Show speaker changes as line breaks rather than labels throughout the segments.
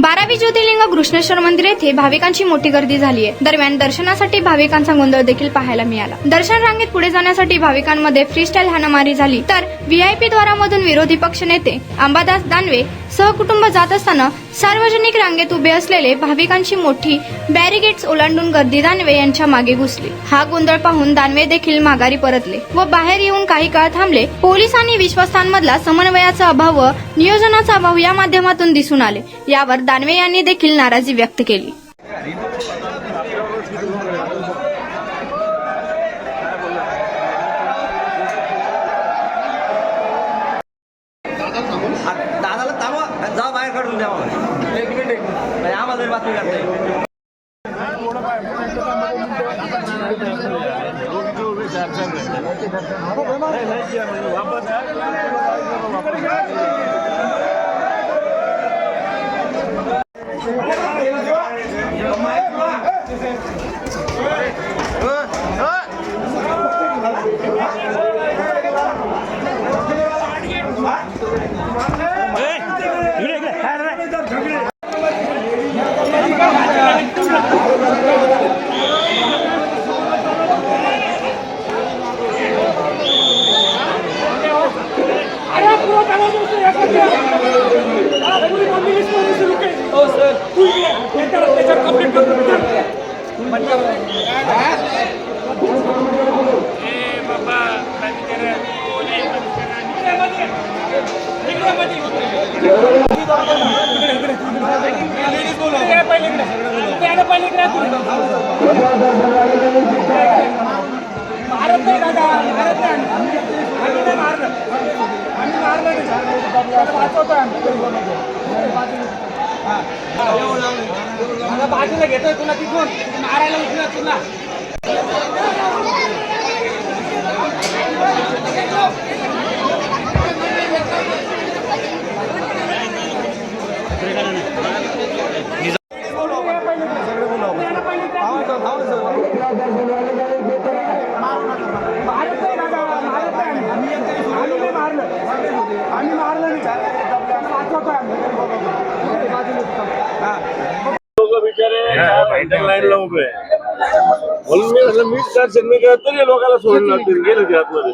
12वी ज्योतिर्लिंग घृष्णेश्वर मंदिर येथे भाविकांची मोठी गर्दी झाली आहे। दरम्यान दर्शनासाठी भाविकांचा गोंधळ देखील पाहायला मिळाला। दर्शन रांगेत पुढे जाण्यासाठी भाविकांमध्ये फ्रीस्टाईल हाणामारी झाली, तर व्हीआयपी द्वारामधून विरोधी पक्ष नेते अंबादास दानवे सहकुटुंब जात असताना सार्वजनिक रांगेत उभे असलेले भाविकांची मोठी बॅरिगेट्स ओलांडून गर्दी दानवे यांच्या मागे घुसली। हा गोंधळ पाहून दानवे देखील माघारी परतले व बाहेर येऊन काही काळ थांबले। पोलीस आणि विश्वासांमधला समन्वयाचा अभाव व नियोजनाचा अभाव या माध्यमातून दिसून आले। यावर दानवे यांनी देखील नाराजी व्यक्त केली।
दादाला थांबवा, जा बाहेर काढून द्या मला। एक मिनिट आम्हाला तरी बातमी करता येईल।
बाजूला घेतोय तुला तिथून मारायला उठला तुला।
लाईनला उभे म्हणून मी म्हटलं मीच दर्शन मी करत तरी लोकांना सोडून लागतील गेले ते आतमध्ये।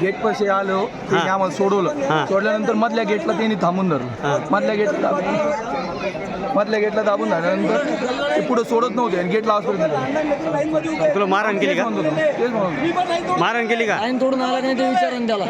गेट पैसे आलो त्यांनी आम्हाला सोडवलं। सोडल्यानंतर मधल्या गेटला त्यांनी थांबून धरलं। मधल्या गेटला दाबून झाल्यानंतर ते पुढे सोडत नव्हते आणि गेटला आसपर्यंत
तुला मारहाण केली का?
तेच म्हणून
मारहाण केली का?
लाईन तोडून आला नाही ते विचारून त्याला।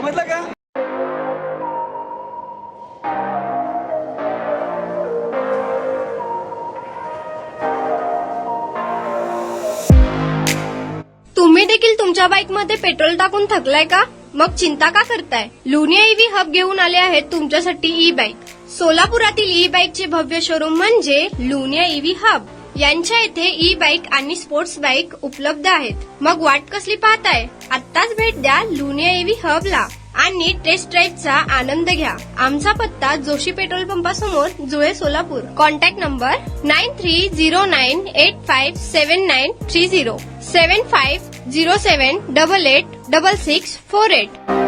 तुम्ही देखील तुमच्या बाईक मध्ये पेट्रोल टाकून थकलाय का? मग चिंता का करताय? लुनिया ईव्ही हब घेऊन आले आहेत तुमच्यासाठी ई बाईक। सोलापुरातील ई बाईकचे भव्य शोरूम म्हणजे लुनिया ईव्ही हब। यांच्या इथे ई बाईक आणि स्पोर्ट्स बाईक उपलब्ध आहेत। मग वाट कसली पाहताय? आत्ताच भेट द्या लुनिया ईव्ही हबला आणि टेस्ट ड्राईव्हचा आनंद घ्या। आमचा पत्ता जोशी पेट्रोल पंपासमोर, जुळे, सोलापूर। Contact number 9309857930 7507886648।